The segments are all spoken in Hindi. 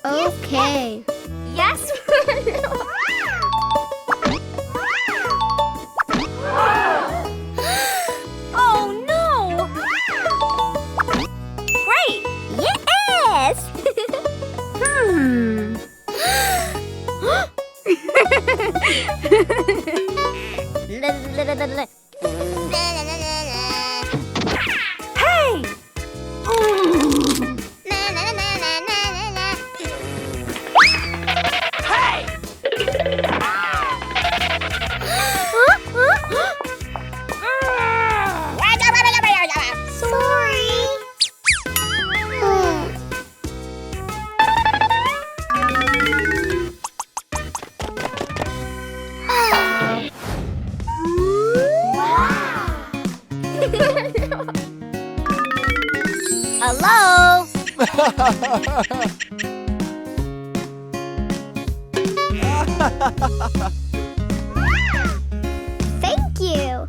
Okay. Yes. Oh no! Great! Yes! Hey! Hello? Thank you.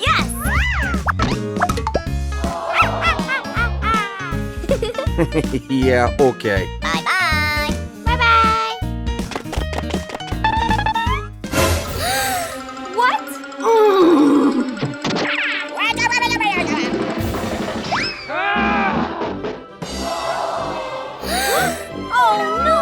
Yes! Yeah, okay. Bye-bye. Bye-bye. What? Oh no!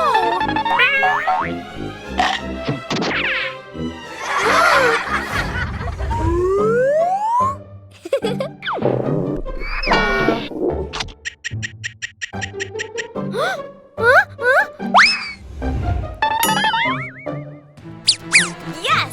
Yes!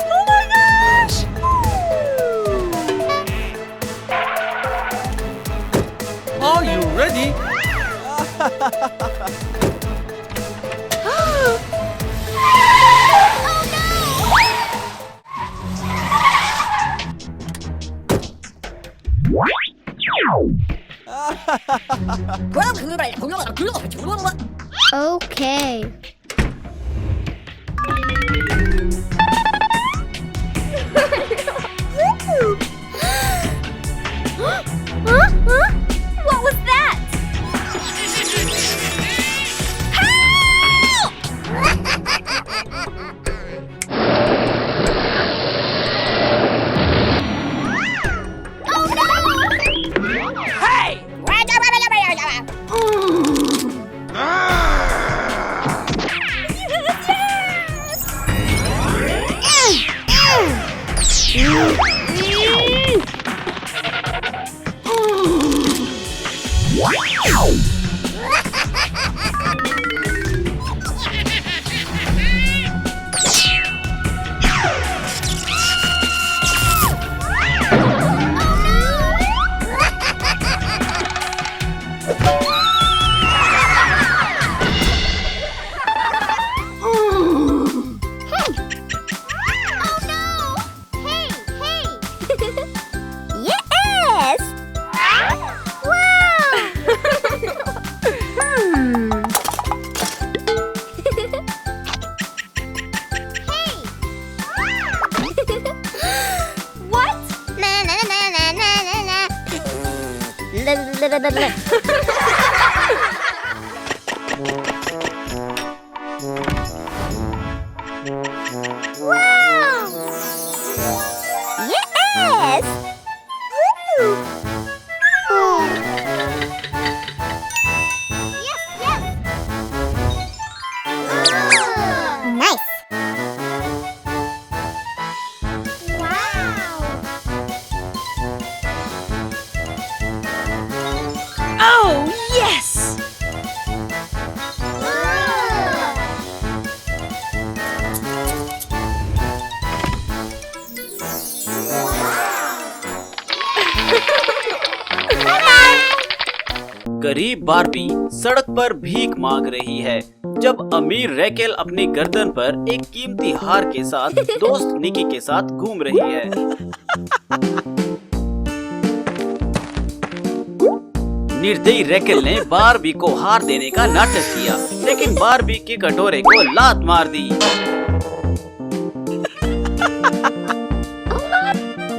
Oh my gosh! Are you ready? Okay. What was that? Yes! Wow! What? Na na na na na na na. La la la la la. Wow! Yes! Woo! Yes, yes! गरीब बार्बी सड़क पर भीख मांग रही है जब अमीर रैकेल अपनी गर्दन पर एक कीमती हार के साथ दोस्त निकी के साथ घूम रही है। निर्दयी रैकेल ने बार्बी को हार देने का नाटक किया, लेकिन बार्बी के कटोरे को लात मार दी।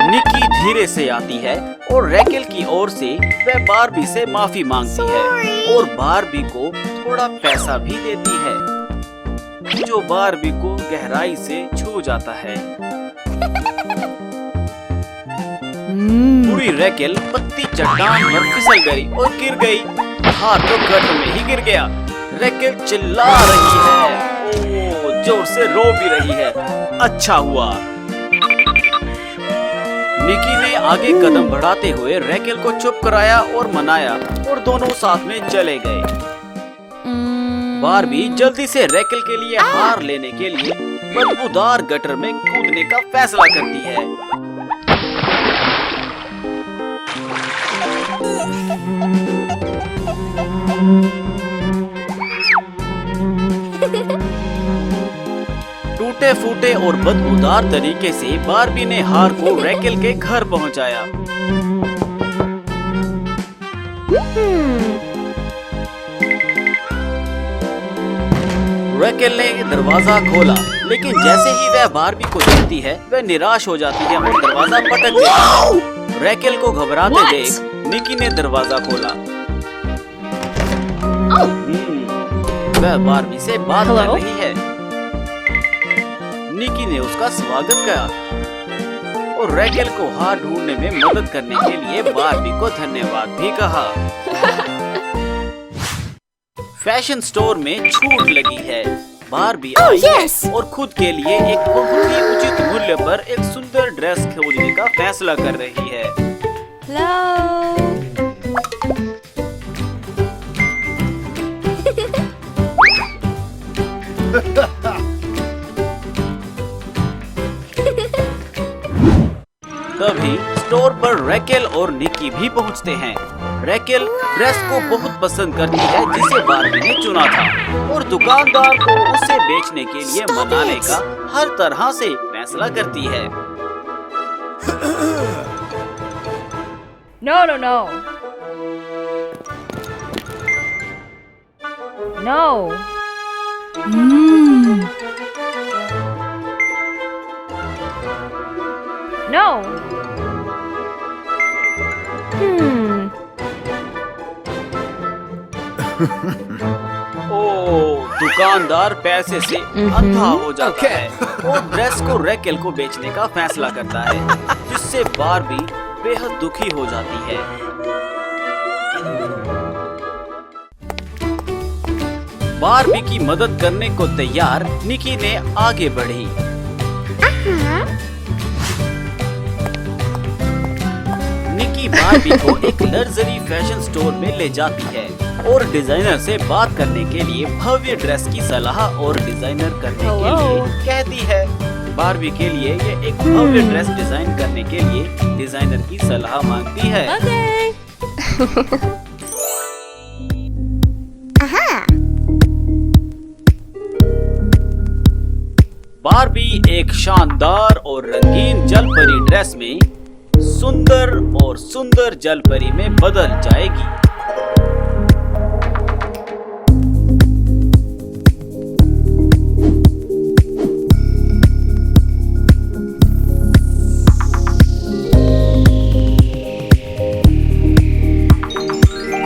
निकी धीरे से आती है और रैकेल की ओर से वह बार्बी से माफी मांगती है और बार्बी को थोड़ा पैसा भी देती है, जो बार्बी को गहराई से छू जाता है। पूरी रैकेल पत्ती चट्टान पर फिसल गई और गिर गई। हार तो गटर में ही गिर गया। रैकेल चिल्ला रही है, ओह, जोर से रो भी रही है। अच्छा हुआ। निकी ने आगे कदम बढ़ाते हुए रैकेल को चुप कराया और मनाया और दोनों साथ में चले गए। बार्बी जल्दी से रैकेल के लिए हार लेने के लिए बदबूदार गटर में कूदने का फैसला करती है। टूटे फूटे और बदबूदार तरीके से बार्बी ने हार को रैकेल के घर पहुंचाया। रैकेल ने दरवाजा खोला, लेकिन जैसे ही वह बार्बी को देखती है वह निराश हो जाती है और दरवाजा पटक देती है। रैकेल को घबराते देख निकी ने दरवाजा खोला। वह बार्बी से बात कर रही है। निकी ने उसका स्वागत किया और रैकेल को हार ढूंढने में मदद करने के लिए बार्बी को धन्यवाद भी कहा। फैशन स्टोर में छूट लगी है। बार्बी आई है और खुद के लिए एक बहुत ही उचित मूल्य पर एक सुंदर ड्रेस खोजने का फैसला कर रही है। तभी स्टोर पर रैकेल और निकी भी पहुंचते हैं। रैकेल ड्रेस को बहुत पसंद करती है जिसे बार्बी ने चुना था और दुकानदार को उसे बेचने के लिए मनाने का हर तरह से फैसला करती है। No, no, no. No. No. ओह, दुकानदार पैसे से अंधा हो जाता है और ड्रेस को रैकेल को बेचने का फैसला करता है, जिससे बार्बी बेहद दुखी हो जाती है। बार्बी की मदद करने को तैयार निकी ने आगे बढ़ी। निकी बार्बी को एक लग्जरी फैशन स्टोर में ले जाती है और डिजाइनर से बात करने के लिए भव्य ड्रेस की सलाह और डिजाइनर करने के लिए कहती है। बार्बी के लिए ये एक भव्य ड्रेस डिजाइन करने के लिए डिजाइनर की सलाह मांगती है। बार्बी एक शानदार और रंगीन जलपरी ड्रेस में सुंदर और सुंदर जलपरी में बदल जाएगी।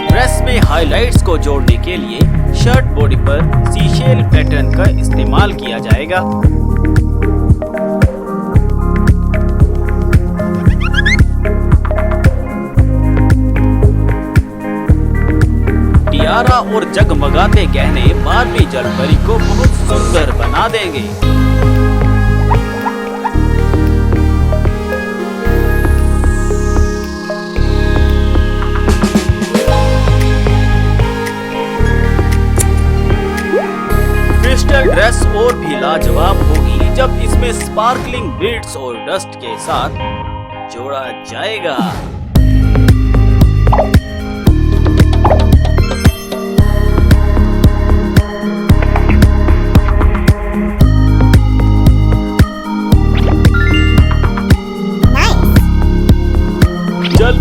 ड्रेस में हाइलाइट्स को जोड़ने के लिए शर्ट बॉडी पर सीशेल पैटर्न का इस्तेमाल किया जाएगा। टियारा और जगमगाते गहने बार्बी जलपरी को बहुत सुंदर बना देंगे। क्रिस्टल ड्रेस और भी लाजवाब होगी जब इसमें स्पार्कलिंग बीड्स और डस्ट के साथ जोड़ा जाएगा।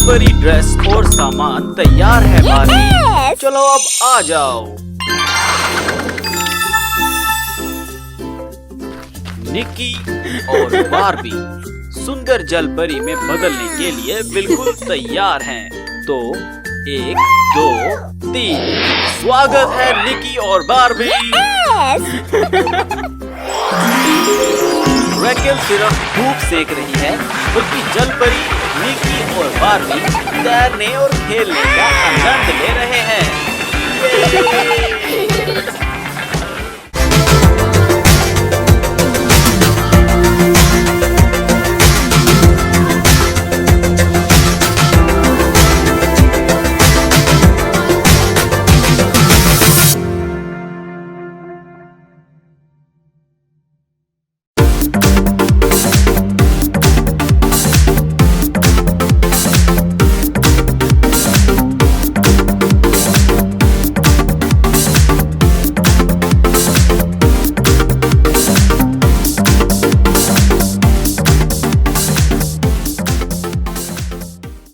परी ड्रेस और सामान तैयार है बार्बी। Yes! चलो अब आ जाओ। निकी और बार्बी सुंदर जल परी में बदलने के लिए बिल्कुल तैयार हैं। तो 1, 2, 3 स्वागत है निकी और बार्बी। Yes! रैकेल सिर्फ धूप सेक रही है, बल्कि जल परी निकी और बार्बी तैरने और खेलने का आनंद ले रहे हैं।